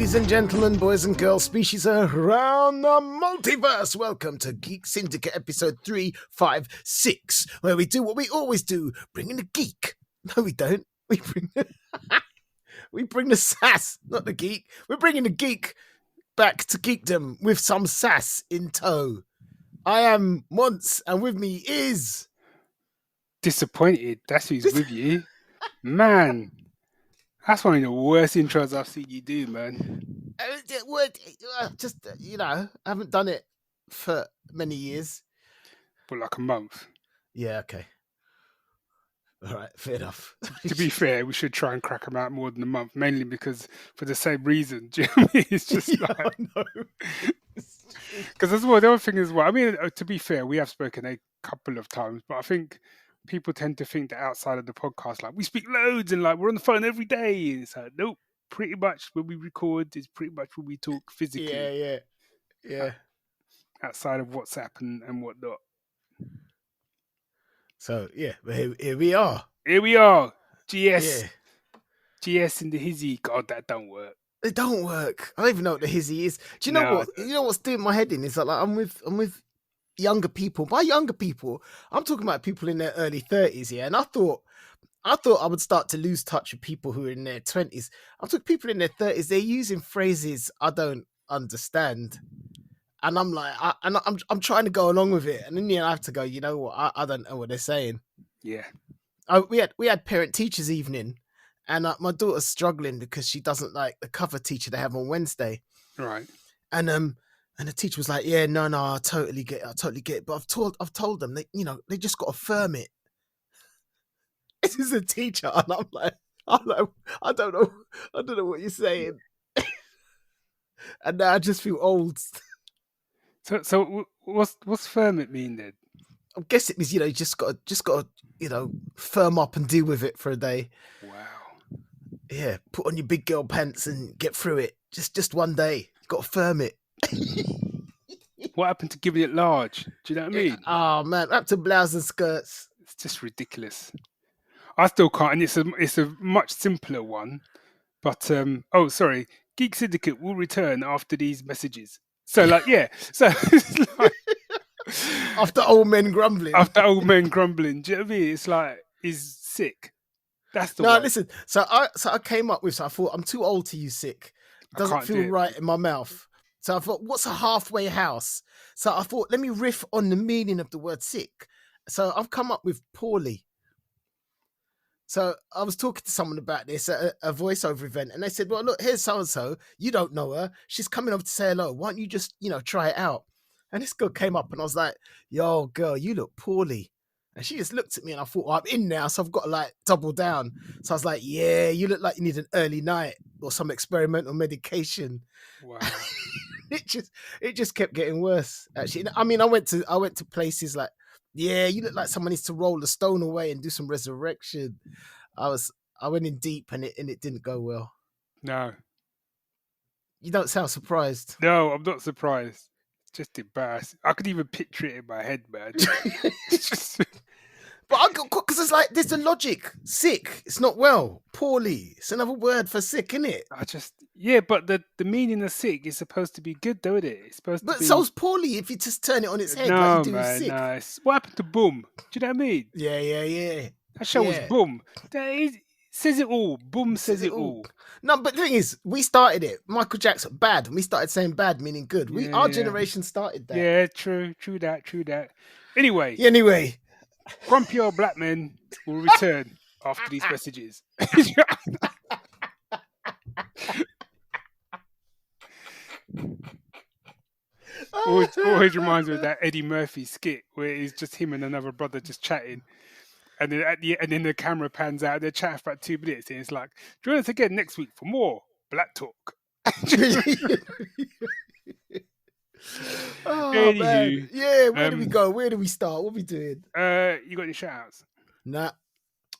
Ladies and gentlemen, boys and girls, species around the multiverse, welcome to Geek Syndicate episode 356, where we do what we always do, bring in the geek. No, we don't. We bring the sass, not the geek. We're bringing the geek back to geekdom with some sass in tow. I am Monts, and with me is... Disappointed. That's who's with you. Man, that's one of the worst intros I've seen you do, man. Just, I haven't done it for many years. But like a month. Yeah, okay. All right, fair enough. To be fair, we should try and crack them out more than a month, mainly because for the same reason. Do you know what I mean? It's just because as well, the other thing as well, I mean, to be fair, we have spoken a couple of times, but I think people tend to think that outside of the podcast, like we speak loads and like we're on the phone every day. And it's like, nope, pretty much when we record is pretty much when we talk physically. Yeah. Outside of WhatsApp and whatnot. So yeah, but here we are. Here we are. GS in the hizzy. God, that don't work. It don't work. I don't even know what the hizzy is. Do you know what? You know what's doing my head in is that like I'm with younger people. By younger people, I'm talking about people in their early 30s. Yeah, and I thought I would start to lose touch with people who are in their 20s. I'm talking people in their 30s. They're using phrases I don't understand. And I'm like, I'm trying to go along with it, and then I have to go. You know what? I don't know what they're saying. Yeah. We had parent teachers evening, and my daughter's struggling because she doesn't like the cover teacher they have on Wednesday. Right. And the teacher was like, "Yeah, no, I totally get it. But I've told them they they just got to affirm it." This is a teacher, and I'm like, I don't know what you're saying, and now I just feel old. So what's firm it mean then? I guess it means you just got to firm up and deal with it for a day. Wow. Yeah, put on your big girl pants and get through it. Just one day, you got to firm it. What happened to giving it large? Do you know what I mean? Oh man, up to blouse and skirts. It's just ridiculous. I still can't, and it's a much simpler one. But sorry, Geek Syndicate will return after these messages. So so after old men grumbling. Do you know what I mean? It's like he's sick. That's the one. Listen. So I came up with. So I thought I'm too old to use sick. It doesn't feel right in my mouth. So I thought, what's a halfway house? So I thought, let me riff on the meaning of the word sick. So I've come up with poorly. So I was talking to someone about this at a voiceover event, and they said, well, look, here's so-and-so. You don't know her. She's coming over to say hello. Why don't you just, try it out? And this girl came up and I was like, yo, girl, you look poorly. And she just looked at me and I thought, I'm in now, so I've got to like double down. So I was like, yeah, you look like you need an early night or some experimental medication. Wow. it just kept getting worse, actually. I mean, I went to places like, yeah, you look like someone needs to roll the stone away and do some resurrection. I went in deep and it didn't go well. No. You don't sound surprised. No, I'm not surprised. Just embarrassing. I could even picture it in my head, man. But because it's like, there's the logic. Sick, it's not well. Poorly, it's another word for sick, isn't it? But the meaning of sick is supposed to be good, though, isn't it? It's supposed to be... so's poorly if you just turn it on its head no, like you do man, sick. No, what happened to Boom? Do you know what I mean? Yeah. That show was Boom. It says it all. Boom says it all. No, but the thing is, we started it. Michael Jackson, bad. And we started saying bad, meaning good. Our generation started that. Yeah, true that. Anyway. Grumpy old black men will return after these messages. always reminds me of that Eddie Murphy skit where it's just him and another brother just chatting. And then the camera pans out. They're chatting for about 2 minutes, and it's like, join us again next week for more Black Talk. Anywho, man. Yeah, where do we go? Where do we start? What are we doing? You got any shout-outs? Nah.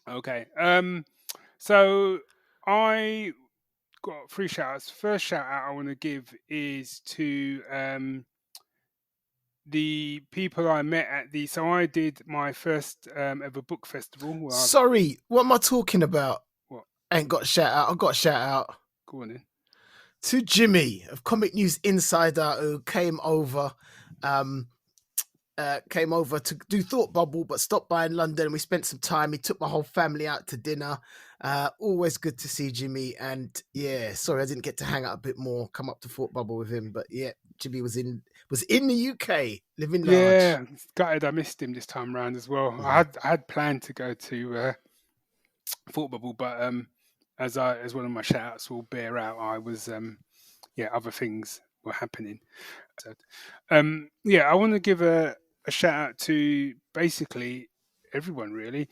Okay. So I got 3 shout-outs. First shout-out I want to give is to the people I met at so I did my first ever book festival. Sorry, what am I talking about? What? I ain't got a shout-out. I got a shout-out. Go on then. to Jimmy of Comic News Insider, who came over to do Thought Bubble, but stopped by in London. We spent some time. He took my whole family out to dinner. Always good to see Jimmy. And yeah, sorry I didn't get to hang out a bit more, come up to Thought Bubble with him. But yeah, Jimmy was in the UK, living large. Yeah, gutted I missed him this time around as well. I had planned to go to Thought Bubble, but as one of my shout outs will bear out, I was other things were happening. So, I want to give a shout out to basically everyone, really.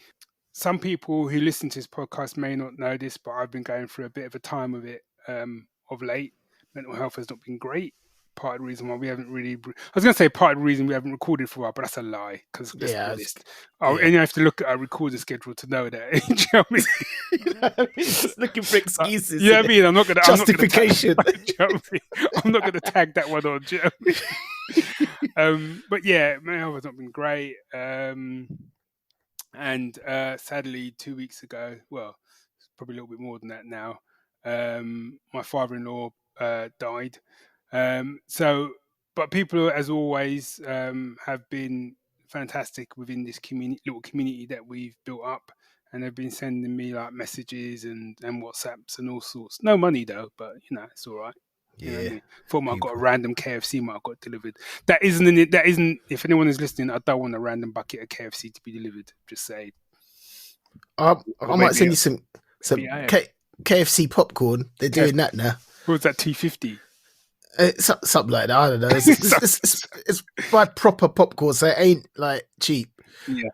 Some people who listen to this podcast may not know this, but I've been going through a bit of a time with it of late. Mental health has not been great. Part of the reason why we haven't really... I was going to say part of the reason we haven't recorded for a while, but that's a lie, because let's be honest. And you have to look at our recording schedule to know that. Do you know what I mean? You know what I mean? Just looking for excuses. You know what I mean? I'm not going to... Justification. I'm not going to tag that one on. Do you know what I mean? But yeah, mental health has not been great. And sadly, 2 weeks ago, well, it's probably a little bit more than that now, my father-in-law died. But people, as always, have been fantastic within this little community that we've built up, and they've been sending me like messages and WhatsApps and all sorts. No money though, but it's all right. Yeah. You know what I mean? Thought I got a random KFC might have got delivered. That isn't. If anyone is listening, I don't want a random bucket of KFC to be delivered. Just say. I might send you some KFC popcorn. They're doing that now. What was that? $2.50. Something like that. I don't know. It's by proper popcorn, so it ain't like cheap. Yeah,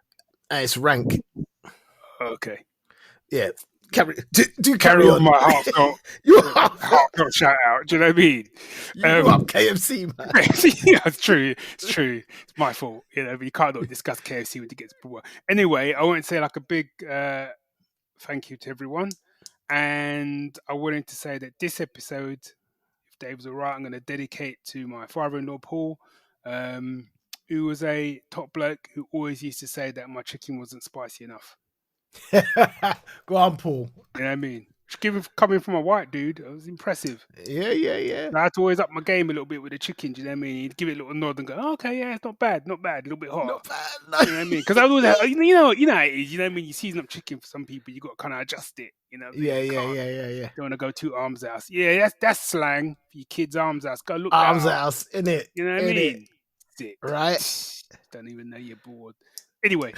and it's rank. Okay. Yeah. Carry on. My heartfelt shout out. Do you know what I mean? You up KFC, man. Yeah, it's true. It's my fault. You can't not discuss KFC when it gets poor. Anyway, I want to say like a big thank you to everyone, and I wanted to say that this episode, if Dave was alright, I'm going to dedicate to my father-in-law Paul, who was a top bloke who always used to say that my chicken wasn't spicy enough. Go on, Paul. You know what I mean? Coming from a white dude, it was impressive. Yeah. I had to always up my game a little bit with the chicken. Do you know what I mean? He'd give it a little nod and go, oh, "Okay, yeah, it's not bad, a little bit hot." Not bad. No. You know what I mean? Because I was, you know, it is. You know what I mean? You season up chicken for some people, you got to kind of adjust it. You know? Yeah. Don't want to go too arms out. Yeah, that's slang for your kids' arms out. Go look arms out, innit? You know what I mean? Sick. Right? Don't even know you're bored. Anyway.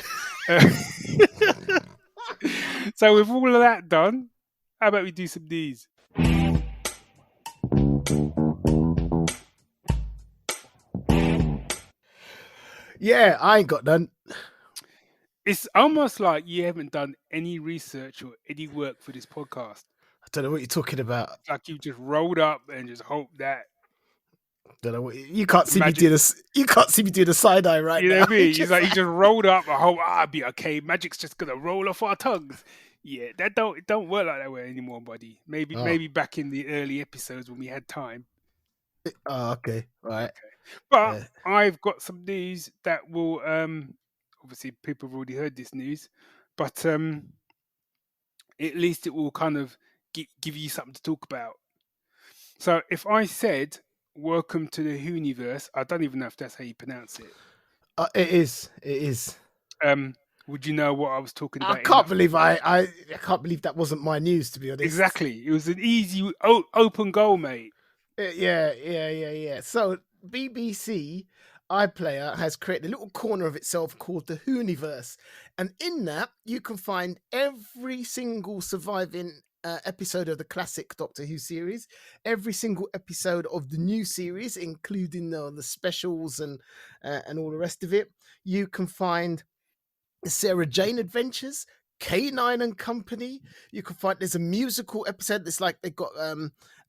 So with all of that done, how about we do some D's? Yeah, I ain't got none. It's almost like you haven't done any research or any work for this podcast. I don't know what you're talking about. It's like you just rolled up and just hope that. Don't know what you can't see me do this. You can't see me do the side eye right now. You know what I mean? He's like, you just rolled up. I hope I'll be okay. Magic's just gonna roll off our tongues. Yeah, it don't work like that way anymore, buddy. Maybe back in the early episodes when we had time. Oh, okay, right. Okay. But I've got some news that will obviously people have already heard this news, but at least it will kind of give you something to talk about. So if I said welcome to the Whoniverse, I don't even know if that's how you pronounce it. It is. Would you know what I was talking about? I can't believe I can't believe that wasn't my news, to be honest. Exactly. It was an easy open goal, mate. Yeah. So BBC iPlayer has created a little corner of itself called the Whoniverse, and in that you can find every single surviving episode of the classic Doctor Who series, every single episode of the new series, including the specials and all the rest of it. You can find Sarah Jane Adventures, K9 and Company. You can find there's a musical episode. It's like they've got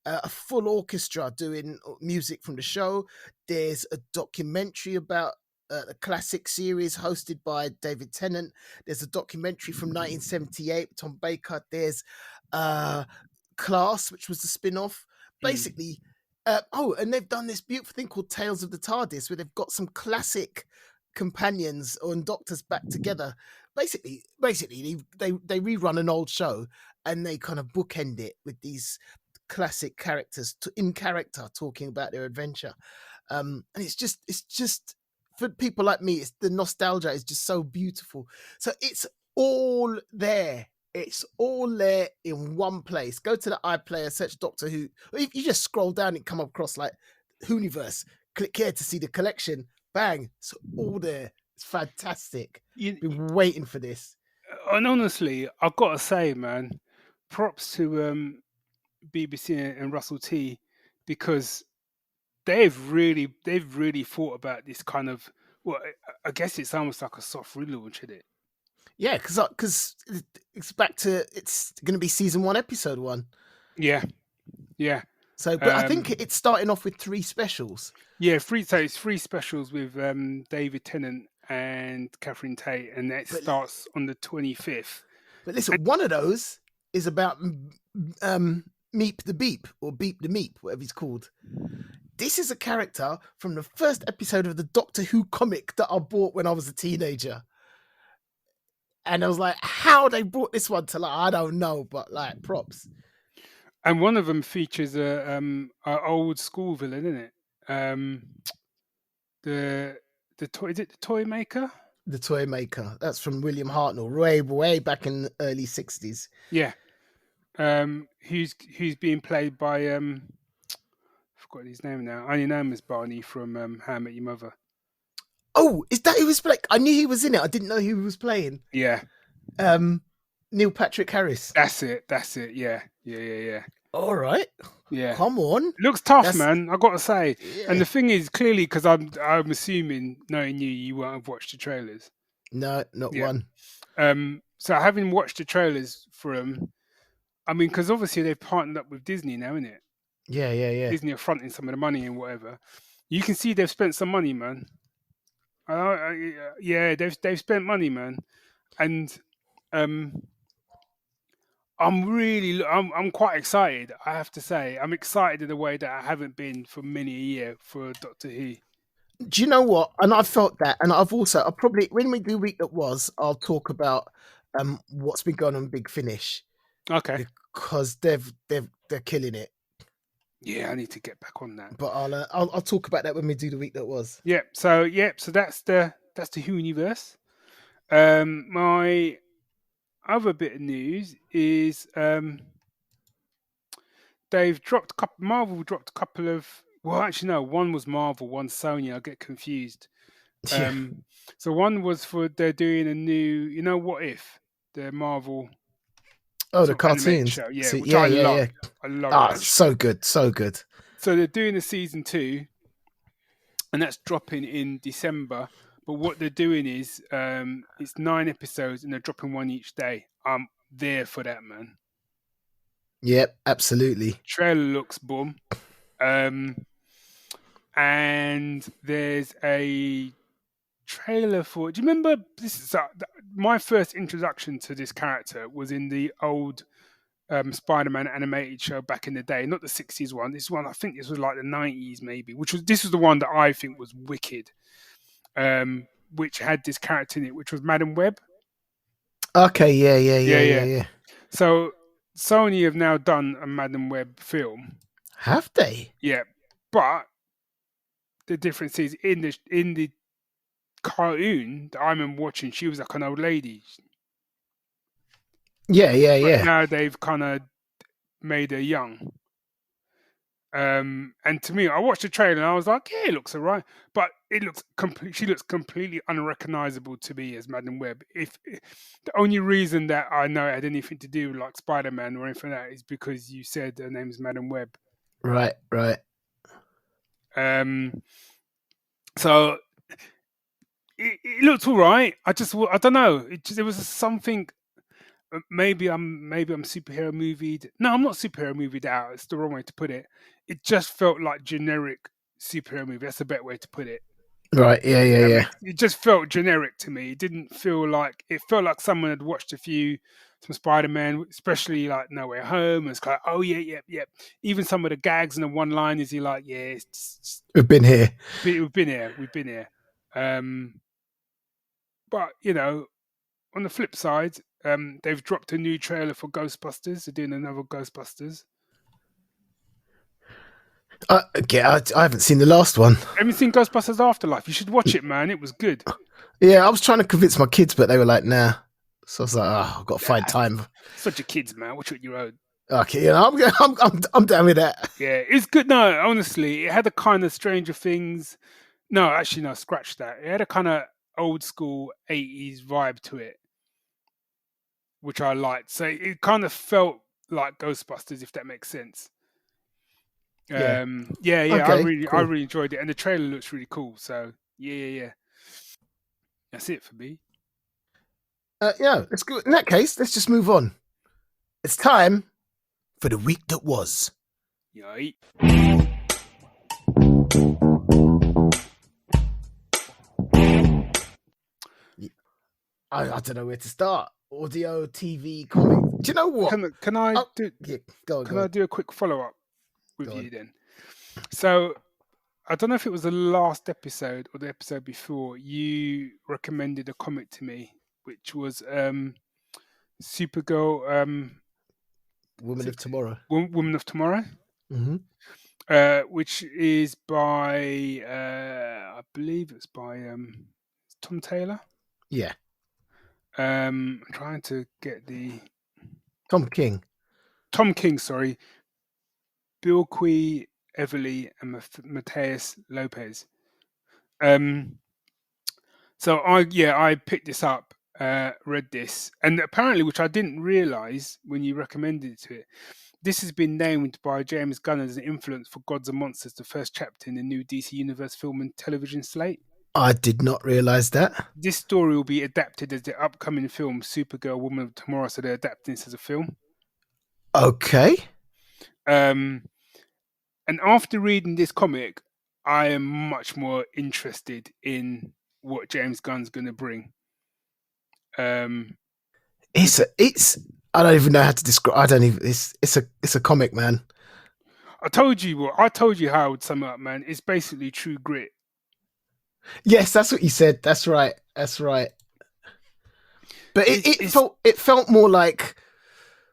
a full orchestra doing music from the show. There's a documentary about the classic series hosted by David Tennant. There's a documentary from 1978, Tom Baker. There's Class, which was the spin-off. Basically, and they've done this beautiful thing called Tales of the TARDIS, where they've got some classic companions and doctors back together. Basically, they rerun an old show and they kind of bookend it with these classic characters in character talking about their adventure. And it's just for people like me, it's the nostalgia is just so beautiful. So it's all there. It's all there in one place. Go to the iPlayer, search Doctor Who. Or if you just scroll down and come across like Whoniverse, click here to see the collection. Bang! It's all there. It's fantastic. Been waiting for this. And honestly, I've got to say, man, props to BBC and Russell T, because they've really thought about this kind of. Well, I guess it's almost like a soft relaunch, isn't it? Yeah, because it's back to it's going to be season 1, episode 1. Yeah. So, but I think it's starting off with 3 specials. Yeah, it's 3 specials with David Tennant and Catherine Tate, and that starts on the 25th. But listen, one of those is about Meep the Beep, or Beep the Meep, whatever he's called. This is a character from the first episode of the Doctor Who comic that I bought when I was a teenager. And I was like, how they brought this one to life, I don't know, but like, props. And one of them features a old school villain, isn't it? The toy, is it the Toy Maker? The Toy Maker. That's from William Hartnell, way back in the early 60s. Yeah. Who's being played by I forgot his name now. I only know him as Barney from How I Met Your Mother. Oh, is that who was playing? I knew he was in it. I didn't know who he was playing. Yeah. Neil Patrick Harris. That's it. Yeah. All right. Yeah. Come on. Looks tough, man. I got to say. Yeah. And the thing is, clearly, because I'm assuming, knowing you won't have watched the trailers. No, not one. So having watched the trailers for them, I mean, because obviously they've partnered up with Disney now, isn't it? Yeah. Disney are fronting some of the money and whatever. You can see they've spent some money, man. Yeah, they've spent money, man, and I'm quite excited. I have to say, I'm excited in a way that I haven't been for many a year for Doctor Who. Do you know what? And I felt that, and I'll probably, when we do Week That Was, I'll talk about what's been going on Big Finish. Okay. Because they're killing it. Yeah, I need to get back on that. But I'll talk about that when we do the Week That Was. Yeah. So that's the Whoniverse. My other bit of news is Marvel dropped a couple of. Well, actually, no. One was Marvel, one Sony. I get confused. So one was they're doing a new. What If the Marvel. Oh, the cartoons. Show. Yeah, so, which I love. Yeah. I love it. So good. So they're doing a season 2, and that's dropping in December. But what they're doing is it's 9 episodes, and they're dropping one each day. I'm there for that, man. Yep, absolutely. Trailer looks boom. And there's a trailer for. Do you remember this? Is my first introduction to this character was in the old Spider-Man animated show back in the day, not the 60s one. This one, I think this was like the 90s maybe, this was the one that I think was wicked, which had this character in it, which was Madam Web. Okay, yeah. So Sony have now done a Madam Web film. Have they? Yeah, but the difference is in the cartoon that I'm watching, she was like an old lady. Yeah. Now they've kind of made her young. And to me, I watched the trailer and I was like, yeah, it looks alright, but she looks completely unrecognizable to me as Madam Web. If the only reason that I know it had anything to do with like Spider-Man or anything like that is because you said her name's Madam Web. Right. So it looked alright. I don't know. There was something. Maybe I'm superhero movied. No, I'm not superhero movied out. It's the wrong way to put it. It just felt like generic superhero movie. That's a better way to put it. Right. Yeah. It just felt generic to me. It didn't feel like. It felt like someone had watched some Spider-Man, especially like No Way Home. And it's like, oh yeah. Even some of the gags and the one-liners, you're like, yeah, we've been here. We've been here. But on the flip side, they've dropped a new trailer for Ghostbusters. They're doing another Ghostbusters. I haven't seen the last one. Haven't seen Ghostbusters Afterlife? You should watch it, man. It was good. Yeah, I was trying to convince my kids, but they were like, "Nah." So I was like, "Oh, I've got to find time." Such a kids, man. Watch what you own. Okay, I'm down with that. Yeah, it's good. No, honestly, it had a kind of Stranger Things. No, actually, no. Scratch that. It had a kind of old school 80s vibe to it, which I liked. So it kind of felt like Ghostbusters, if that makes sense. Yeah. Okay, cool. I really enjoyed it, and the trailer looks really cool. So yeah. That's it for me. Yeah, let's go. In that case, let's just move on. It's time for the week that was. Yay. I don't know where to start. Audio, TV, comic. Do you know what? Can I do? Yeah, go on. I do a quick follow up with you then? So I don't know if it was the last episode or the episode before. You recommended a comic to me, which was Supergirl. Woman of Tomorrow. Woman of Tomorrow. Mm-hmm. Which is by I believe it's by Tom Taylor. Yeah. I'm trying to get the Tom King, sorry. Bilqui Everly and Mateus Lopez. So I picked this up, read this, and apparently, which I didn't realize when you recommended it to it, this has been named by James Gunn as an influence for Gods and Monsters, the first chapter in the new DC Universe film and television slate. I did not realize that. This story will be adapted as the upcoming film Supergirl, Woman of Tomorrow, so they're adapting this as a film. Okay. And after reading this comic, I am much more interested in what James Gunn's going to bring. It's I don't even know how to describe. I don't even. It's a comic, man. I told you how I would sum it up, man. It's basically True Grit. Yes, that's what you said. That's right. But it felt more like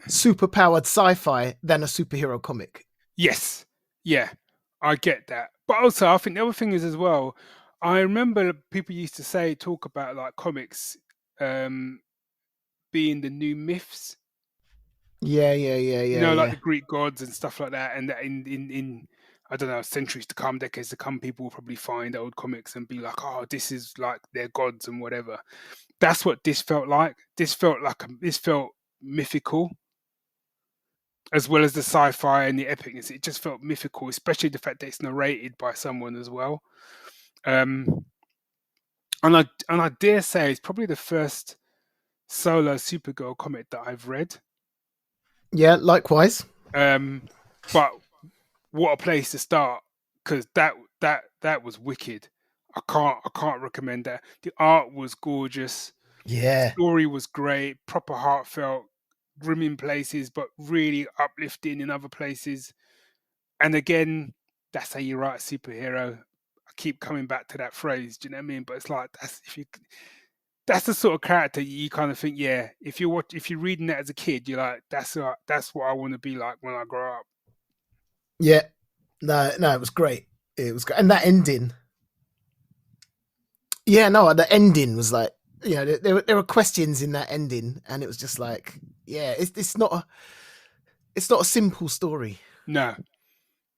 superpowered sci-fi than a superhero comic. Yes, yeah, I get that. But also, I think the other thing is as well. I remember people used to talk about like comics being the new myths. Yeah. You know, like the Greek gods and stuff like that. And that in I don't know, centuries to come, decades to come, people will probably find old comics and be like, "Oh, this is like their gods and whatever." That's what this felt like. This felt mythical, as well as the sci-fi and the epicness. It just felt mythical, especially the fact that it's narrated by someone as well. And I dare say it's probably the first solo Supergirl comic that I've read. Yeah, likewise. But what a place to start, because that was wicked. I can't recommend that. The art was gorgeous. Yeah. The story was great, proper heartfelt, grim in places, but really uplifting in other places. And again, that's how you write a superhero. I keep coming back to that phrase. Do you know what I mean? But it's like that's the sort of character you kind of think, yeah. If you're reading that as a kid, you're like, that's what I want to be like when I grow up. Yeah, no, it was great. It was great, and that ending. Yeah, no, the ending was like, you know, there were questions in that ending, and it was just like, yeah, it's not a simple story. No.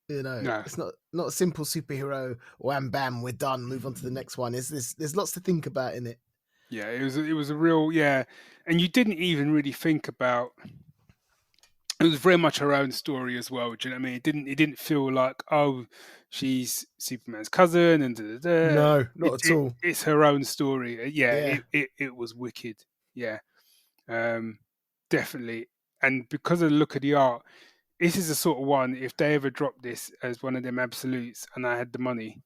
It's not a simple superhero. Wham bam, we're done. Move on to the next one. There's lots to think about in it. Yeah, it was a real and you didn't even really think about. It was very much her own story as well. Do you know what I mean? It didn't feel like, oh, she's Superman's cousin and no, not at all. It's her own story. It was wicked. Yeah, definitely. And because of the look of the art, this is the sort of one, if they ever dropped this as one of them absolutes and I had the money,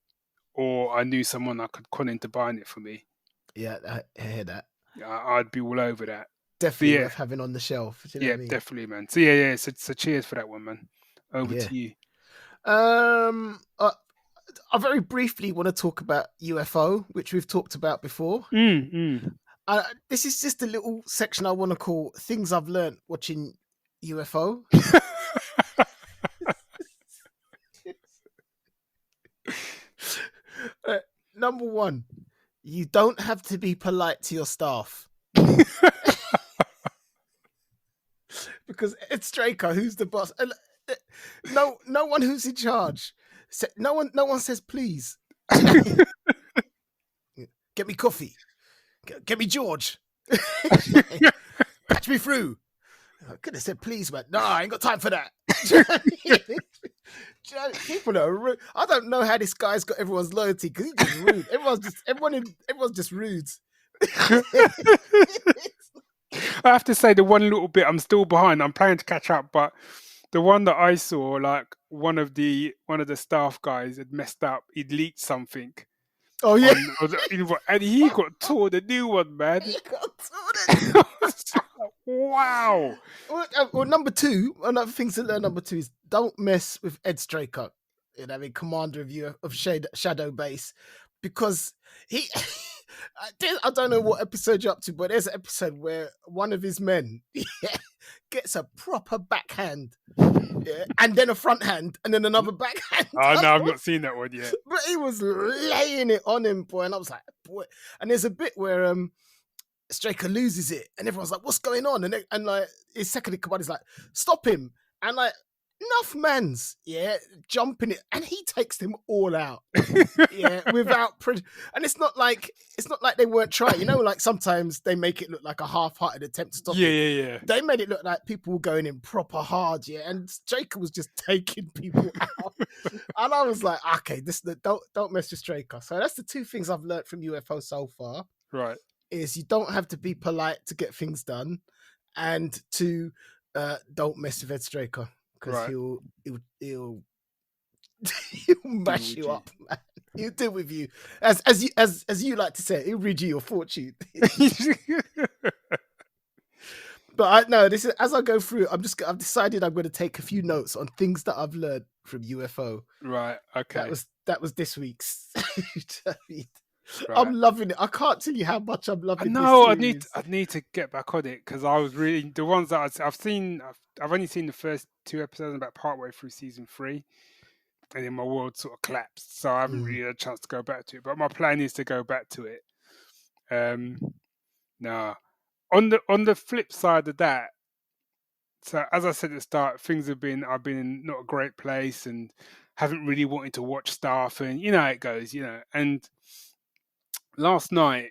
or I knew someone I could con into buying it for me. Yeah, I hear that. I'd be all over that. Definitely worth having on the shelf. Do you know what I mean? Definitely, man. So yeah. So cheers for that one, man. Over to you. I very briefly want to talk about UFO, which we've talked about before. This is just a little section I want to call things I've learned watching UFO. Number one, you don't have to be polite to your staff. Because Ed Straker, who's the boss, no one who's in charge. No one says please. Get me coffee. Get me George. Patch me through. I could have said please, man. No, I ain't got time for that. People are rude. I don't know how this guy's got everyone's loyalty because he's just rude. Everyone's just rude. I have to say the one little bit I'm still behind. I'm planning to catch up, but the one that I saw, like one of the staff guys had messed up. He'd leaked something. Oh yeah, and he got taught a new one, man. He got taught. Wow. Well, number two, another thing to learn. Number two is don't mess with Ed Straker. You know, I mean, commander of Shadow Base, because he. I don't know what episode you're up to, but there's an episode where one of his men gets a proper backhand, and then a front hand, and then another backhand. Oh no, I've not seen that one yet. But he was laying it on him, boy, and I was like, boy. And there's a bit where Straker loses it, and everyone's like, "What's going on?" And like his second in command is like, "Stop him!" And like enough man's jumping it, and he takes them all out, without and it's not like they weren't trying, you know, like sometimes they make it look like a half-hearted attempt to stop it. Yeah. They made it look like people were going in proper hard, and Straker was just taking people out, and I was like, okay, don't mess with Straker. So that's the two things I've learned from UFO so far. Right, is you don't have to be polite to get things done, and to don't mess with Ed Straker. Because he'll mash you up, man. He'll deal with you as you like to say. He'll read you your fortune. But this is as I go through. I've decided I'm going to take a few notes on things that I've learned from UFO. Right. Okay. That was this week's. Right. I'm loving it. I can't tell you how much I'm loving. No, I need to get back on it because I was really the ones that I've seen. I've only seen the first 2 episodes, about partway through season 3, and then my world sort of collapsed. So I haven't really had a chance to go back to it. But my plan is to go back to it. Nah. On the flip side of that, so as I said at the start, I've been in not a great place and haven't really wanted to watch stuff, and you know how it goes, and last night,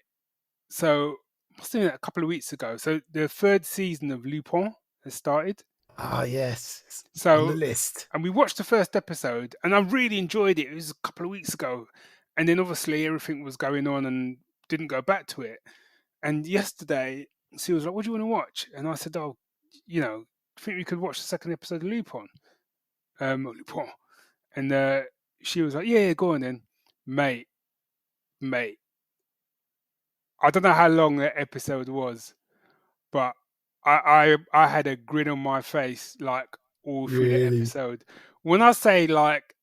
so must have been a couple of weeks ago. So the 3rd season of Lupin has started. Ah, yes. So on the list, and we watched the first episode, and I really enjoyed it. It was a couple of weeks ago, and then obviously everything was going on, and didn't go back to it. And yesterday, she was like, "What do you want to watch?" And I said, "Oh, I think we could watch the 2nd episode of Lupin." Lupin, and she was like, "Yeah, go on then, mate." I don't know how long that episode was, but I had a grin on my face like all through the episode. When I say like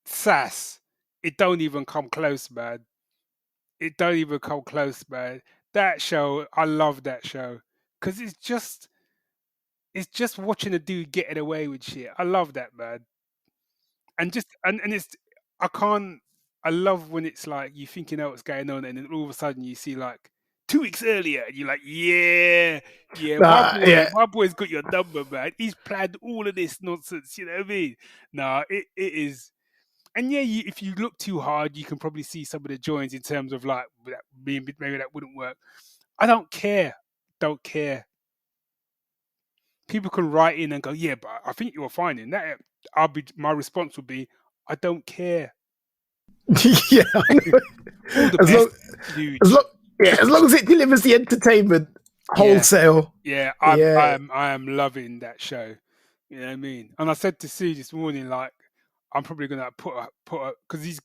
sass, it don't even come close, man. It don't even come close, man. That show, I love that show because it's just watching a dude getting away with shit. I love that, man. And it's I love when it's like you think you know what's going on, and then all of a sudden you see like 2 weeks earlier, and you're like, my boy's got your number, man. He's planned all of this nonsense. You know what I mean? No, it is. And if you look too hard, you can probably see some of the joins in terms of like maybe that wouldn't work. I don't care. Don't care. People can write in and go, yeah, but I think you're fine in that. My response would be, I don't care. Yeah, as long as it delivers the entertainment wholesale. Yeah, I am loving that show. You know what I mean? And I said to Sue this morning, like, I'm probably gonna put because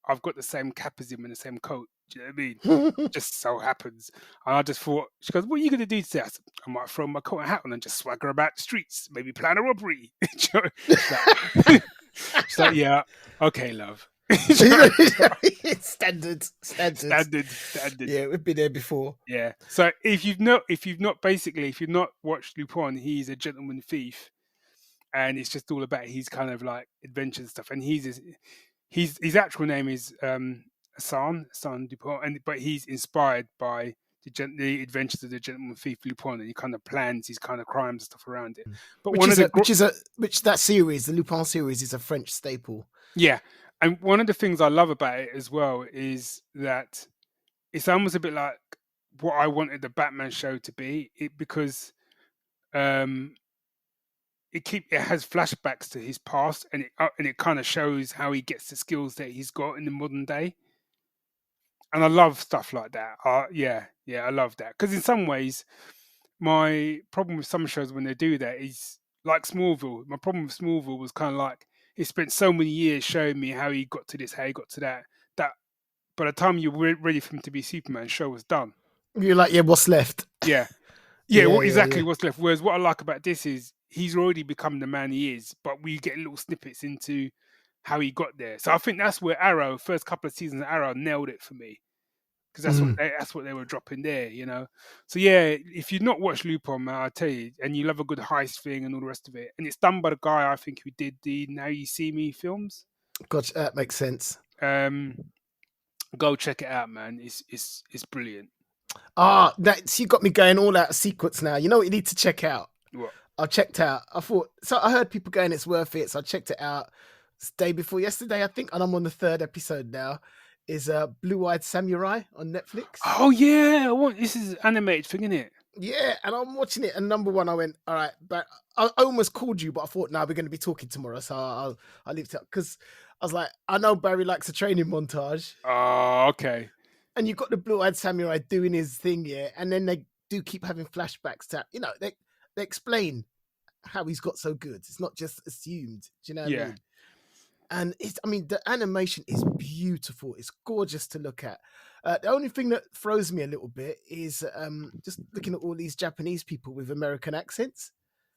I've got the same cap as him and the same coat. Do you know what I mean? Just so happens. And I just thought, she goes, "What are you gonna do today?" I said, "I might throw my coat and hat on and just swagger about the streets, maybe plan a robbery." She's like, "Yeah, okay, love." Standard. Yeah, we've been there before. Yeah. So if you've not watched Lupin, he's a gentleman thief, and it's just all about his kind of like adventure and stuff. And his actual name is San Dupont, but he's inspired by the Adventures of the Gentleman Thief Lupin, and he kind of plans his kind of crimes and stuff around it. But which that series, the Lupin series, is a French staple. Yeah, and one of the things I love about it as well is that it's almost a bit like what I wanted the Batman show to be, because it has flashbacks to his past, and it kind of shows how he gets the skills that he's got in the modern day. And I love stuff like that. Yeah, I love that, because in some ways, my problem with some shows when they do that is like Smallville. My problem with Smallville was kind of like, he spent so many years showing me how he got to this, how he got to that. That by the time you were ready for him to be Superman, the show was done. You're like, yeah, what's left? Yeah. What's left. Whereas what I like about this is he's already become the man he is, but we get little snippets into how he got there. So I think that's where Arrow, first couple of seasons of Arrow, nailed it for me, because that's what they were dropping there, you know. So yeah, if you've not watched Lupin, man, I tell you, and you love a good heist thing and all the rest of it, and it's done by the guy I think who did the Now You See Me films. Gotcha, that makes sense. Go check it out, man. It's brilliant. That's, you got me going all out of sequence now. You know what you need to check out? What? I checked out. I heard people going, it's worth it. So I checked it out. It's the day before yesterday, I think, and I'm on the 3rd episode now. Is Blue-Eyed Samurai on Netflix. Oh yeah, this is an animated thing, isn't it? Yeah, and I'm watching it, and number one, I went, all right, but I almost called you, but I thought, we're going to be talking tomorrow, so I'll leave it up, because I was like, I know Barry likes a training montage. Oh, okay. And you've got the Blue-Eyed Samurai doing his thing, yeah, and then they do keep having flashbacks to, you know, they explain how he's got so good. It's not just assumed. Do you know what I mean? And the animation is beautiful. It's gorgeous to look at. The only thing that throws me a little bit is just looking at all these Japanese people with American accents.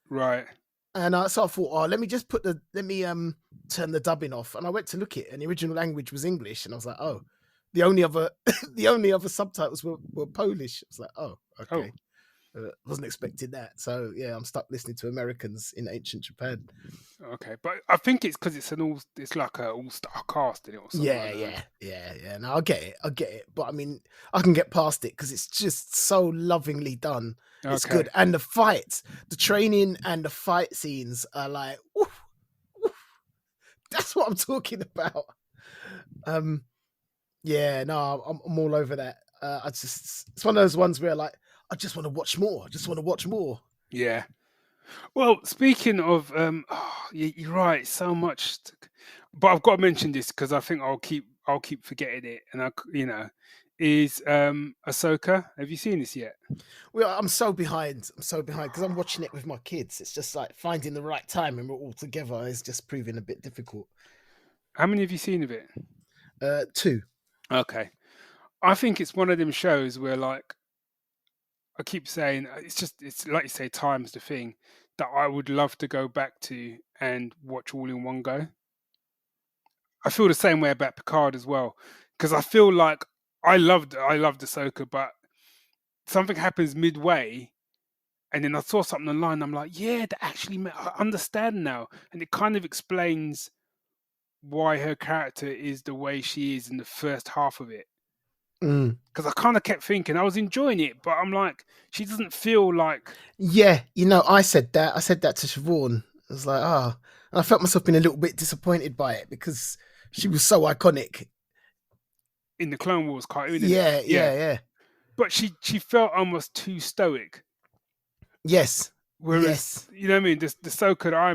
Right. And so I thought, let me turn the dubbing off. And I went to look at it, and the original language was English. And I was like, oh, the only other subtitles were Polish. I was like, oh, okay. Wasn't expecting that. So yeah, I'm stuck listening to Americans in ancient Japan. Okay, but I think it's because it's like an all-star cast in it or something. Yeah. No, I get it. But I mean, I can get past it because it's just so lovingly done. It's good. And the fights, the training and the fight scenes are like, oof. That's what I'm talking about. Yeah, no, I'm all over that. It's one of those ones where like, I just want to watch more. Yeah. Well, speaking of, you're right. So much, but I've got to mention this because I think I'll keep forgetting it, and is Asoka. Have you seen this yet? Well, I'm so behind because I'm watching it with my kids. It's just like finding the right time and we're all together is just proving a bit difficult. How many have you seen of it? 2. Okay. I think it's one of them shows where, like, I keep saying it's like you say, time's the thing that I would love to go back to and watch all in one go. I feel the same way about Picard as well, because I feel like I loved Asoka, but something happens midway, and then I saw something online. I'm like, yeah, that actually I understand now, and it kind of explains why her character is the way she is in the first half of it. Because I kind of kept thinking I was enjoying it, but I'm like, she doesn't feel like. Yeah, I said that to Siobhan. I was like, and I felt myself being a little bit disappointed by it because she was so iconic in the Clone Wars cartoon. Yeah. But she felt almost too stoic. Yes. Whereas, you know what I mean? The Asoka that I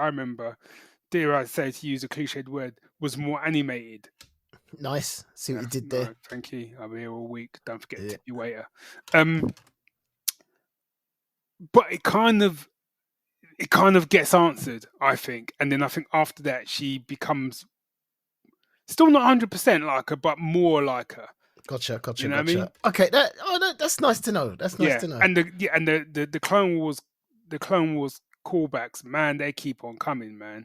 remember, dare I say, to use a cliched word, was more animated. Nice. See what you did there. No, thank you. I'm here all week. Don't forget to tip your waiter. But it kind of gets answered, I think. And then I think after that, she becomes still not 100% like her, but more like her. Gotcha. You know what I mean? Okay, that's nice to know. That's nice to know. And the Clone Wars callbacks, man, they keep on coming, man.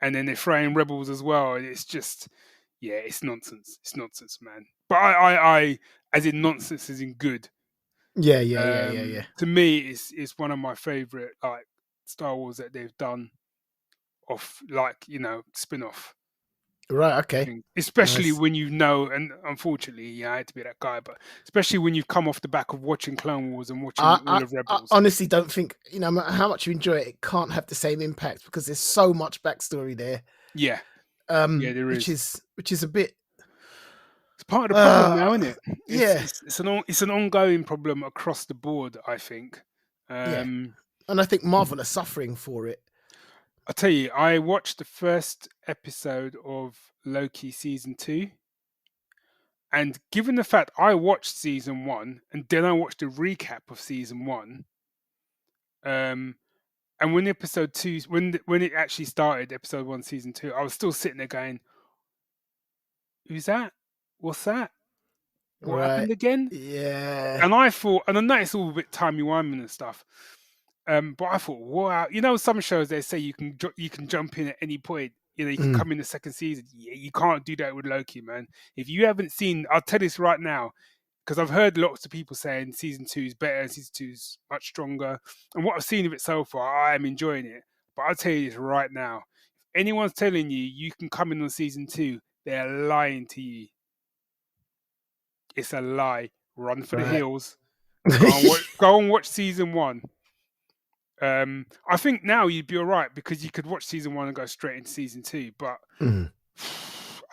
And then they're throwing Rebels as well. And it's just, it's nonsense. It's nonsense, man. But I as in nonsense as in good. Yeah. To me, it's one of my favorite like Star Wars that they've done off, like, spin-off. Right. Okay. Especially Nice. when you know, and unfortunately, I had to be that guy, but especially when you've come off the back of watching Clone Wars and watching all of I Rebels. honestly don't think, no matter how much you enjoy it, it can't have the same impact because there's so much backstory there. Yeah. Yeah, there Which is. is a bit. It's part of the problem now, isn't it? Yeah. It's an ongoing problem across the board, I think. Yeah. And I think Marvel are suffering for it. I'll tell you, I watched the first episode of Loki season 2. And given the fact I watched season 1 and then I watched a recap of season 1, and when episode 2, when it actually started, episode 1, season 2, I was still sitting there going, "Who's that? What's that? What happened again?" Yeah. And I thought, and I know it's all a bit timey-wimey and stuff, but I thought, wow, some shows they say you can jump in at any point. You can come in the second season. Yeah, you can't do that with Loki, man. If you haven't seen, I'll tell this right now, because I've heard lots of people saying season 2 is better, season 2 is much stronger. And what I've seen of it so far, I am enjoying it. But I'll tell you this right now. If anyone's telling you can come in on season 2, they're lying to you. It's a lie. Run for the hills. Go and watch season 1. I think now you'd be all right because you could watch season 1 and go straight into season 2. But I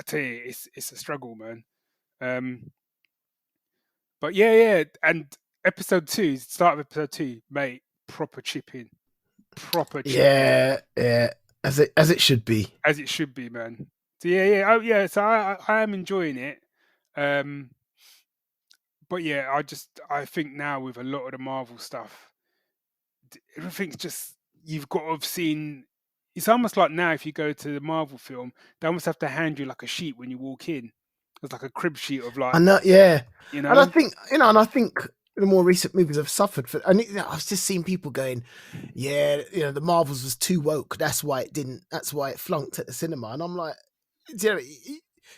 tell you, it's a struggle, man. But yeah, and episode 2, start of episode 2, mate, proper chipping. Yeah, as it should be. As it should be, man. So yeah. So I am enjoying it. But yeah, I think now with a lot of the Marvel stuff, everything's just, you've got to have seen. It's almost like now if you go to the Marvel film, they almost have to hand you like a sheet when you walk in. It's like a crib sheet of like. I know, yeah. And I think the more recent movies have suffered for. And I've just seen people going, yeah, the Marvels was too woke. That's why it didn't. That's why it flunked at the cinema. And I'm like,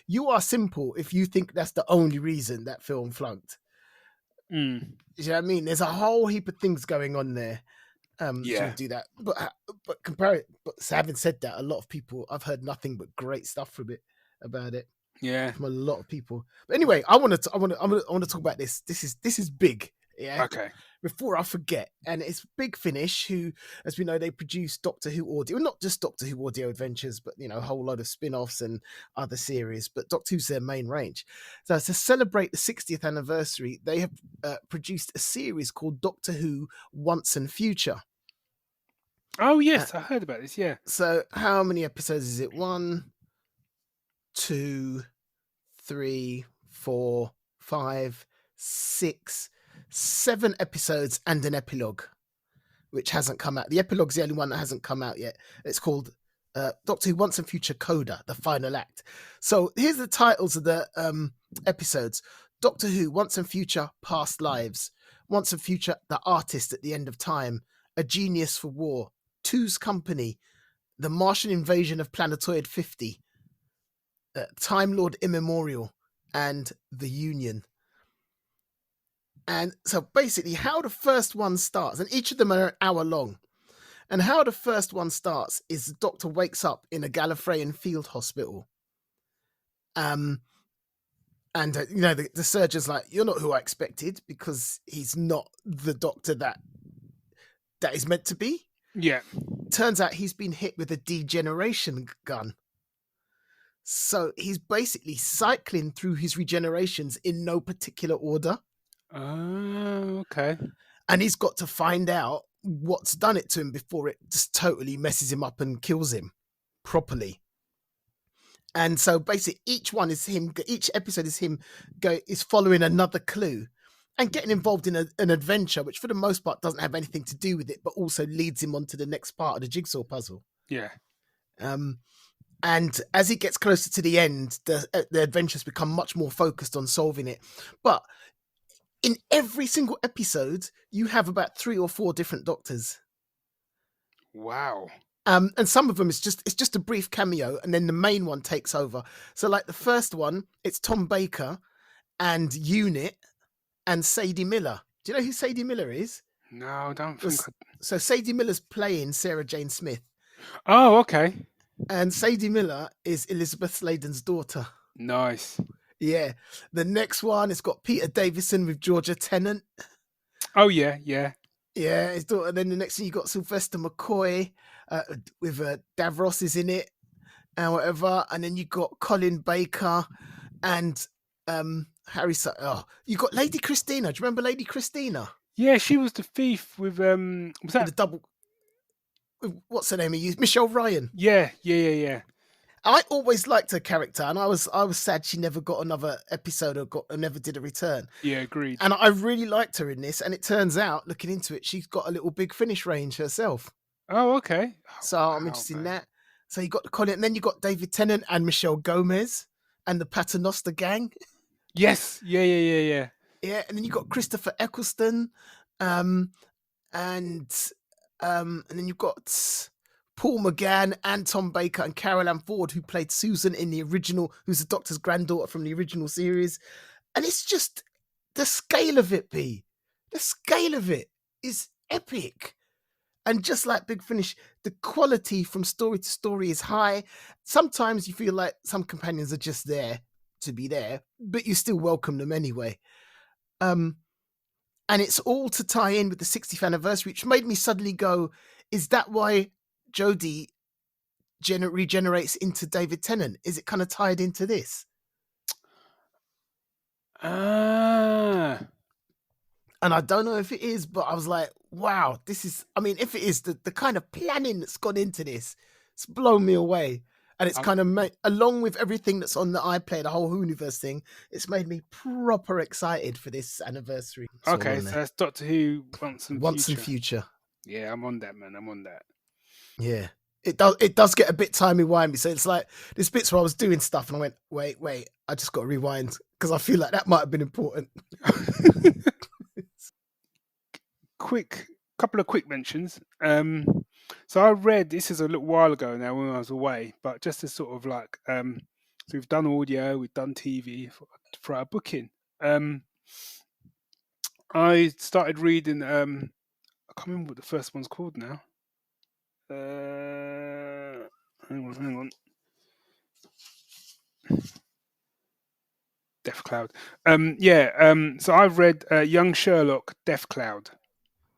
you are simple if you think that's the only reason that film flunked. You know what I mean? There's a whole heap of things going on there. To do that, but compare it. But having said that, a lot of people, I've heard nothing but great stuff about it. Yeah, from a lot of people. But anyway, I want to talk about this. This is big. Yeah. Okay. Before I forget, and it's Big Finish, who, as we know, they produce Doctor Who audio, not just Doctor Who audio adventures, but a whole load of spin-offs and other series. But Doctor Who's their main range. So to celebrate the 60th anniversary, they have produced a series called Doctor Who Once and Future. Oh yes, I heard about this. Yeah. So how many episodes is it? 1, 2, 3, 4, 5, 6, 7 episodes and an epilogue, which hasn't come out. The epilogue's the only one that hasn't come out yet. It's called Doctor Who Once and Future Coda, the final act. So here's the titles of the episodes. Doctor Who Once and Future Past Lives. Once and Future The Artist at the End of Time. A Genius for War. Two's Company. The Martian Invasion of Planetoid 50. Time Lord Immemorial. And The Union. And so basically how the first one starts, and each of them are an hour long, and how the first one starts is the Doctor wakes up in a Gallifreyan field hospital. And the surgeon's like, you're not who I expected, because he's not the Doctor that is meant to be. Yeah. Turns out he's been hit with a degeneration gun. So he's basically cycling through his regenerations in no particular order. Oh, okay. And he's got to find out what's done it to him before it just totally messes him up and kills him properly. And so basically each episode is him is following another clue and getting involved in an adventure, which for the most part doesn't have anything to do with it, but also leads him on to the next part of the jigsaw puzzle. Yeah. And as he gets closer to the end, the adventures become much more focused on solving it. But in every single episode, you have about 3 or 4 different Doctors. Wow. And some of them it's just a brief cameo, and then the main one takes over. So like the first one, it's Tom Baker and Unit and Sadie Miller. Do you know who Sadie Miller is? No, I don't think. So Sadie Miller's playing Sarah Jane Smith. Oh, okay. And Sadie Miller is Elizabeth Sladen's daughter. Nice. Yeah. The next one, it's got Peter Davison with Georgia Tennant. Oh, yeah, yeah. Yeah, his daughter. And then the next thing, you got Sylvester McCoy with Davros is in it and whatever. And then you got Colin Baker and Harry. You got Lady Christina. Do you remember Lady Christina? Yeah, she was the thief with was that the double? What's her name? Michelle Ryan. Yeah. I always liked her character, and I was sad she never got another episode or never did a return. Yeah, agreed. And I really liked her in this, and it turns out, looking into it, she's got a little Big Finish range herself. Oh, okay. So I'm interested in that. So you got Colin, and then you got David Tennant and Michelle Gomez and the Paternoster gang. Yes, yeah. Yeah, and then you got Christopher Eccleston, and then you've got Paul McGann and Tom Baker and Carol Ann Ford, who played Susan in the original, who's the Doctor's granddaughter from the original series. And it's just the scale of it, B. The scale of it is epic. And just like Big Finish, the quality from story to story is high. Sometimes you feel like some companions are just there to be there, but you still welcome them anyway. And it's all to tie in with the 60th anniversary, which made me suddenly go, is that why Jodie regenerates into David Tennant? Is it kind of tied into this? And I don't know if it is, but I was like, wow, this is, I mean, if it is, the kind of planning that's gone into this, it's blown me away. And it's kind of made, along with everything that's on the iPlayer, the whole Whoniverse thing, it's made me proper excited for this anniversary. Okay, so that's Doctor Who Once and Future. Yeah, I'm on that, man. I'm on that. Yeah. It does get a bit timey-wimey. So it's like, there's bits where I was doing stuff and I went, wait, I just got to rewind because I feel like that might have been important. Couple of quick mentions. So I read, this is a little while ago now when I was away, but just to sort of like, so we've done audio, we've done TV for our booking. I started reading, I can't remember what the first one's called now. Hang on. Death Cloud. So I've read Young Sherlock, Death Cloud.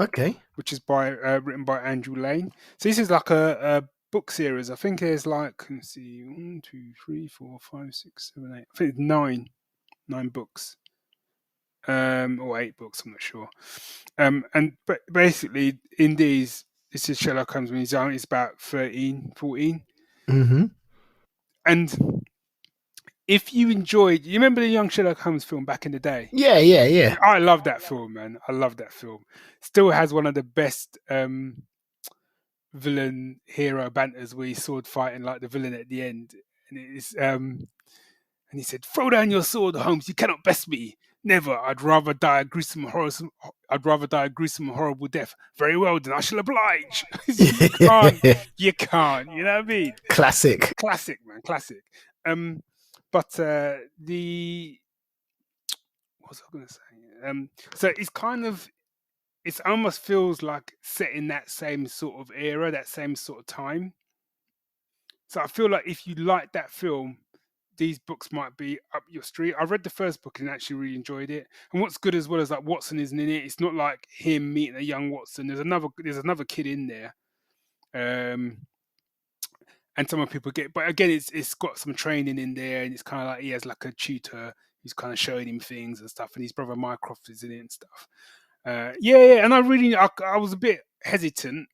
Okay. Which is written by Andrew Lane. So this is like a book series. I think there's like, let's see, 1, 2, 3, 4, 5, 6, 7, 8. I think it's nine books. Or 8 books, I'm not sure. But basically in these, this is Sherlock Holmes when he's young, he's about 13, 14. Mm-hmm. And if you enjoyed, you remember the Young Sherlock Holmes film back in the day? Yeah. I love that film, man. I love that film. Still has one of the best villain hero banters where he's sword fighting like the villain at the end, and it is and he said, "Throw down your sword, Holmes. You cannot best me. Never. I'd rather die a gruesome, horrible death. Very well, then I shall oblige." You can't. You know what I mean? Classic, man. Classic. But what was I going to say? So it's kind of, it almost feels like set in that same sort of era, that same sort of time. So I feel like if you like that film, these books might be up your street. I read the first book and actually really enjoyed it. And what's good as well is like Watson isn't in it. It's not like him meeting a young Watson. There's another kid in there. And some people get, but again, it's got some training in there, and it's kind of like he has like a tutor who's kind of showing him things and stuff, and his brother Mycroft is in it and stuff. And I was a bit hesitant,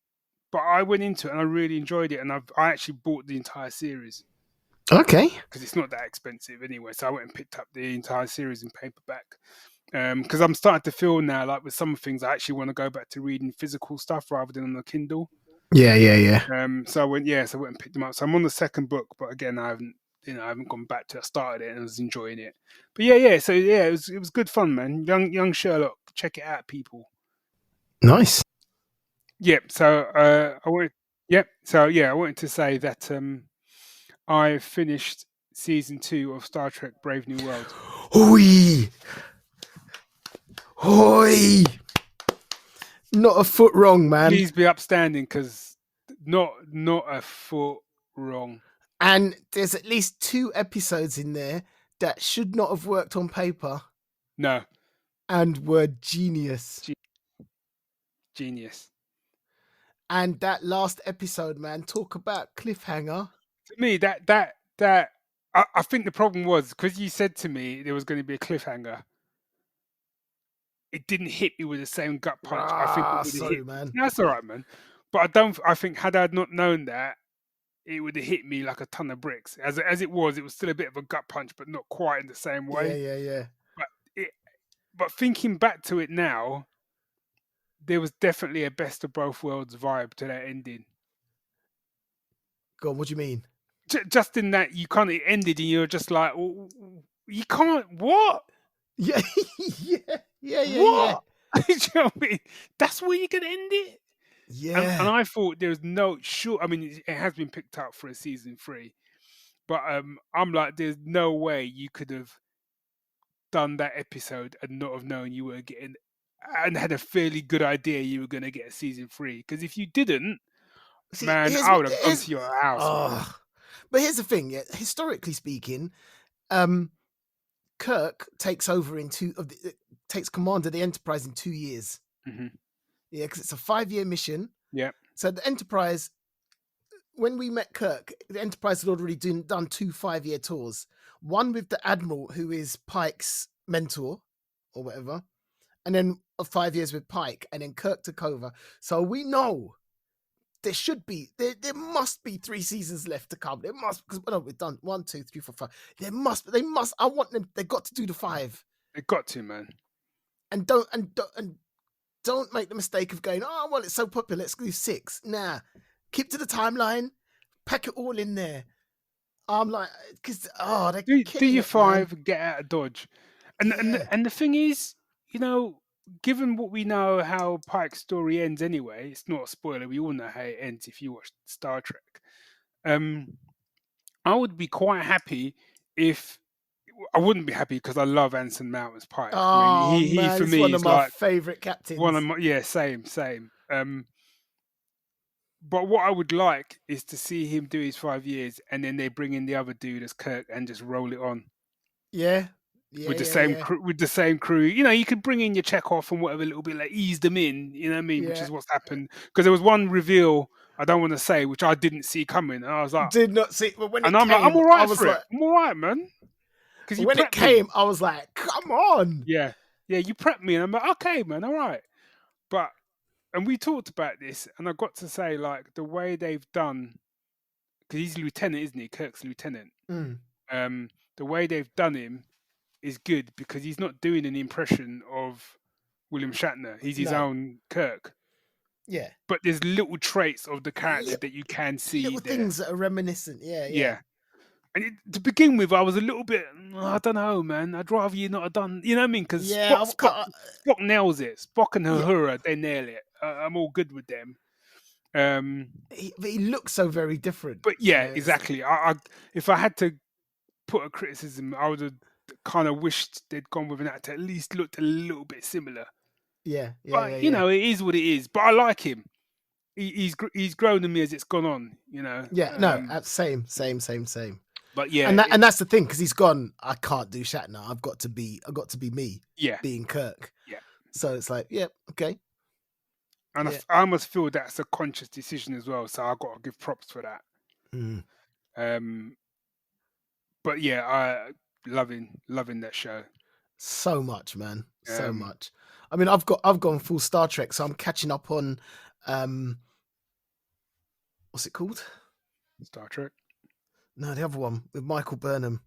but I went into it and I really enjoyed it, and I actually bought the entire series. Okay. Because it's not that expensive anyway, so I went and picked up the entire series in paperback. Because I'm starting to feel now, like with some things, I actually want to go back to reading physical stuff rather than on the Kindle. Yeah. So I went and picked them up. So I'm on the second book, but again, I haven't gone back to it. I started it and I was enjoying it. But it was good fun, man. Young Sherlock, check it out, people. Nice. Yep. So I wanted to say that I finished season 2 of Star Trek: Brave New World. Hoi! Not a foot wrong, man. Please be upstanding, because not a foot wrong. And there's at least 2 episodes in there that should not have worked on paper. No. And were genius. Genius. And that last episode, man, talk about cliffhanger. To me, I think the problem was because you said to me there was going to be a cliffhanger. It didn't hit me with the same gut punch. I think it would have hit. Man. That's all right, man. But I think had I not known that, it would have hit me like a ton of bricks. As it was still a bit of a gut punch, but not quite in the same way. Yeah. But thinking back to it now, there was definitely a best of both worlds vibe to that ending. God, what do you mean? Just in that you kind of ended and you're just like, well, you can't, what? Yeah. What? Do you know what I mean? That's where you're going to end it? Yeah. And I thought there's no, sure, I mean, it has been picked up for a season 3, but I'm like, there's no way you could have done that episode and not have known you were getting, and had a fairly good idea you were going to get a season 3. Because if you didn't, man, I would have gone to your house. But here's the thing, historically speaking, Kirk takes over takes command of the Enterprise in 2 years. Mm-hmm. Yeah, because it's a 5-year mission. Yeah. So the Enterprise, when we met Kirk, the Enterprise had already done 2 5-year tours. One with the Admiral, who is Pike's mentor or whatever, and then 5 years with Pike, and then Kirk took over. So we know there must be 3 seasons left to come. There must, because we've done 1, 2, 3, 4, 5. They must. I want them. They got to do the 5. They got to, man. And don't make the mistake of going, oh, well, it's so popular, let's do 6. Nah, keep to the timeline, pack it all in there. I'm like, because they do your 5, man. Get out of Dodge, and the thing is, you know, given what we know how Pike's story ends anyway, it's not a spoiler. We all know how it ends if you watch Star Trek. I would be quite happy if. I wouldn't be happy because I love Anson Mount as Pike. Oh, I mean, he for me one is of my like favorite captains. Same. But what I would like is to see him do his 5 years, and then they bring in the other dude as Kirk and just roll it on. Yeah. With the same crew. You know, you could bring in your Chekhov and whatever a little bit, like ease them in. You know what I mean? Yeah. Which is what's happened. Because there was one reveal I don't want to say, which I didn't see coming. And I was like, did not see. But when I'm like, I'm all right for it. I'm all right, man. Because when it came, I was like, come on. Yeah, you prepped me, and I'm like, okay, man, all right. And we talked about this, and I got to say, like, the way they've done, because he's lieutenant, isn't he? Kirk's lieutenant. The way they've done him is good because he's not doing an impression of William Shatner. He's his own Kirk. Yeah. But there's little traits of the character that you can see. Little things that are reminiscent. Yeah. And to begin with, I was a little bit, I don't know, man. I'd rather you not have done, you know what I mean? Because Spock nails it. Spock and Uhura, they nail it. I'm all good with them. He looks so very different. But yeah, exactly. If I had to put a criticism, I would have kind of wished they'd gone with an actor at least looked a little bit similar. But you know, it is what it is. But I like him. He's grown on me as it's gone on. You know. Yeah. Same. But yeah, and that's the thing, because he's gone. I can't do Shatner. I've got to be me. Yeah, being Kirk. Yeah. So it's like, okay. And I almost feel that's a conscious decision as well. So I've got to give props for that. But yeah, I loving that show. So much, man. So much. I mean, I've gone full Star Trek, so I'm catching up on what's it called? Star Trek. No, the other one with Michael Burnham.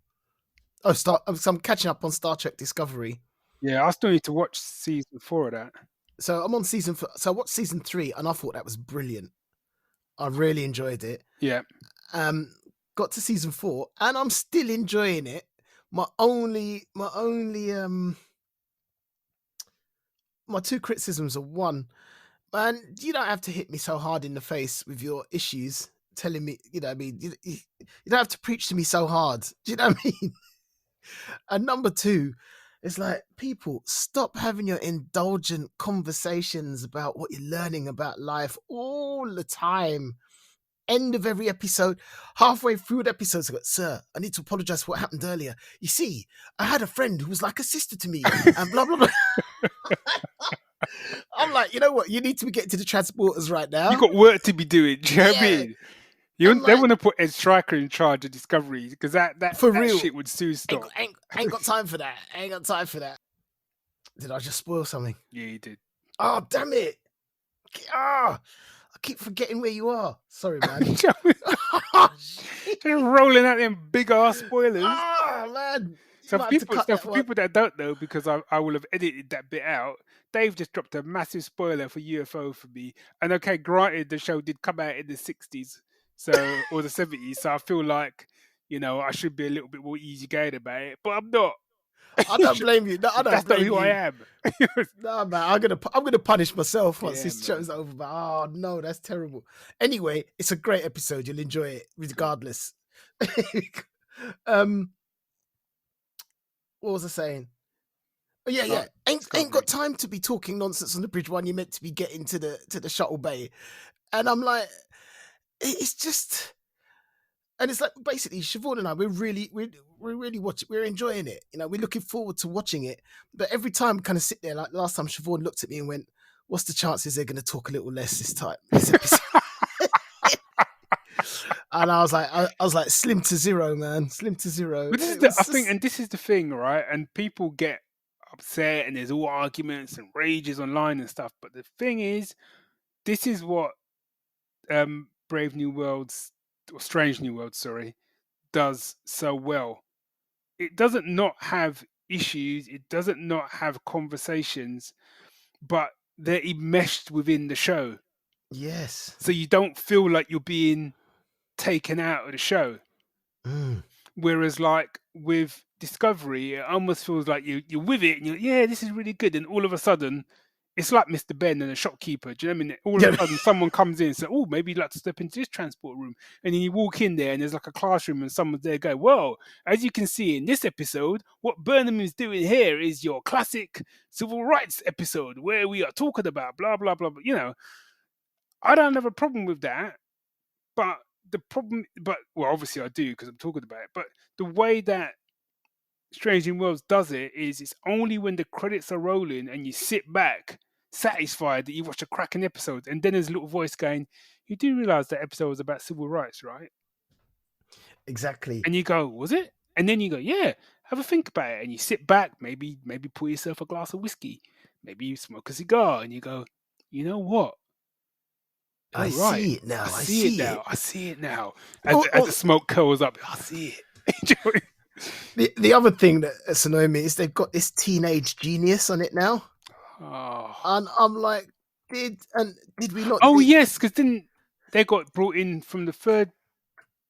So I'm catching up on Star Trek Discovery. Yeah, I still need to watch season 4 of that. So I'm on season 4. So I watched season 3, and I thought that was brilliant. I really enjoyed it. Yeah. Got to season 4, and I'm still enjoying it. My two criticisms are: one, man, you don't have to hit me so hard in the face with your issues, telling me, you know what I mean? You don't have to preach to me so hard. Do you know what I mean? And number 2, it's like, people, stop having your indulgent conversations about what you're learning about life all the time. end of every episode, halfway through the episodes, I go, "Sir, I need to apologize for what happened earlier. You see, I had a friend who was like a sister to me," and blah blah blah. I'm like, you know what? You need to be getting to the transporters right now. You got work to be doing. Do you know what I mean? They want to put Ed Stryker in charge of Discovery because that for real shit would soon stop. Ain't got time for that. Ain't got time for that. Did I just spoil something? Yeah, you did. Oh, damn it. I keep forgetting where you are. Sorry, man. Just rolling out them big ass spoilers. Oh, man. So for people that don't know, because I will have edited that bit out, Dave just dropped a massive spoiler for UFO for me. And okay, granted, the show did come out in the 60s, or the 70s, so I feel like, I should be a little bit more easygoing about it, but I'm not. I don't blame you. No, I don't That's blame not who you. I am. No, man, I'm gonna punish myself once this show's over. But oh no, that's terrible. Anyway, it's a great episode. You'll enjoy it regardless. What was I saying? Oh, yeah. Ain't got time to be talking nonsense on the bridge when you're meant to be getting to the shuttle bay. And I'm like, it's just. And it's like basically Siobhan and I, we're really watching, we're enjoying it. We're looking forward to watching it. But every time we kind of sit there, like last time Siobhan looked at me and went, "What's the chances they're going to talk a little less this episode?" And I was like, slim to zero, man, slim to zero. But this is the thing, right? And people get upset, and there's all arguments and rages online and stuff. But the thing is, this is what Brave New Worlds. Or Strange New World, does so well. It doesn't not have issues, it doesn't not have conversations, but they're enmeshed within the show. Yes. So you don't feel like you're being taken out of the show. Whereas like with Discovery, it almost feels like you're with it and you're, yeah, this is really good. And all of a sudden, it's like Mr. Ben and a shopkeeper. Do you know what I mean? All of a sudden, someone comes in and says, "Oh, maybe you'd like to step into this transport room." And then you walk in there and there's like a classroom and someone's there going, "Well, as you can see in this episode, what Burnham is doing here is your classic civil rights episode where we are talking about blah, blah, blah." I don't have a problem with that. But obviously I do because I'm talking about it. But the way that Strange New Worlds does it is it's only when the credits are rolling and you sit back satisfied that you watched a cracking episode, and then there's a little voice going, "You do realize that episode was about civil rights, right?" Exactly. And you go, "Was it?" And then you go, "Yeah, have a think about it." And you sit back, maybe pour yourself a glass of whiskey, maybe you smoke a cigar, and you go, "You know what? I see it now. I see it now. As the smoke curls up, I see it." The other thing that's annoying me is they've got this teenage genius on it now. Oh. And I'm like, did we not? Oh, yes, because then they got brought in from the third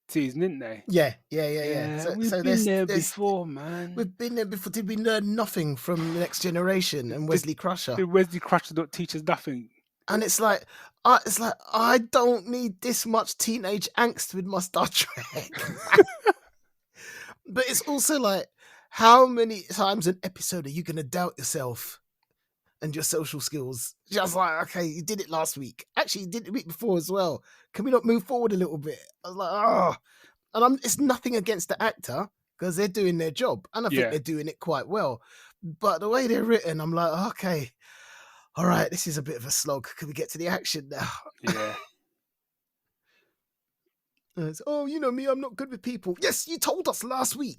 season, didn't they? Yeah. We've been there before, man. We've been there before. Did we learn nothing from the Next Generation and Wesley Crusher? Did Wesley Crusher not teach us nothing? And it's like I don't need this much teenage angst with my Star Trek. But it's also like, how many times an episode are you going to doubt yourself and your social skills? Just like, okay, you did it last week. Actually, you did it the week before as well. Can we not move forward a little bit? I was like, oh. And it's nothing against the actor because they're doing their job. And I think they're doing it quite well. But the way they're written, I'm like, okay, all right, this is a bit of a slog. Can we get to the action now? Yeah. It's, "Oh, you know me, I'm not good with people." Yes, you told us last week.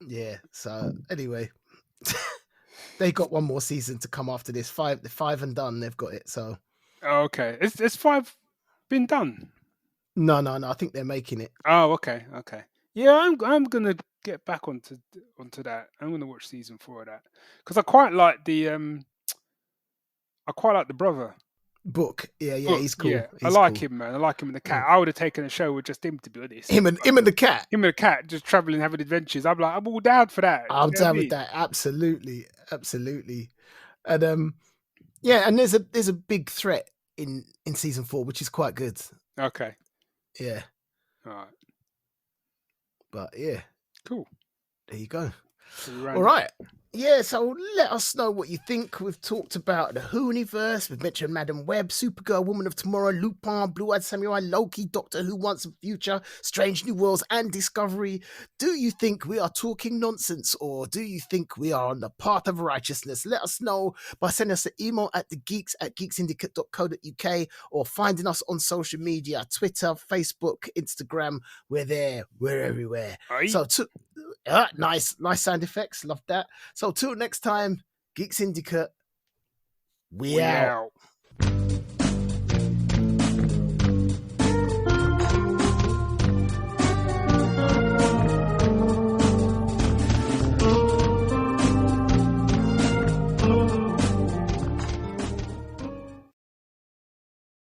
Yeah. So anyway, they got one more season to come after this. Five and done. They've got it. So. Okay. Is 5 been done? No. I think they're making it. Oh, okay. Yeah, I'm gonna get back onto that. I'm gonna watch season 4 of that because I quite like the brother. Book. Yeah, he's cool. Yeah, I like him, man. I like him and the cat. I would have taken a show with just him, to be honest. Him and the cat. Him and the cat just traveling, having adventures. I'm all down for that. I'm down with that. Absolutely. And and there's a big threat in season 4, which is quite good. Okay. Yeah. All right. But yeah. Cool. There you go. All right. Yeah, so let us know what you think. We've talked about the Whoniverse. We've mentioned Madam Web, Supergirl, Woman of Tomorrow, Lupin, Blue-Eyed Samurai, Loki, Doctor Who, Once and Future, Strange New Worlds, and Discovery. Do you think we are talking nonsense, or do you think we are on the path of righteousness? Let us know by sending us an email at thegeeks@geeksyndicate.co.uk, or finding us on social media, Twitter, Facebook, Instagram. We're there. We're everywhere. Aye. So nice sound effects. Love that. So till next time, Geek Syndicate, we out.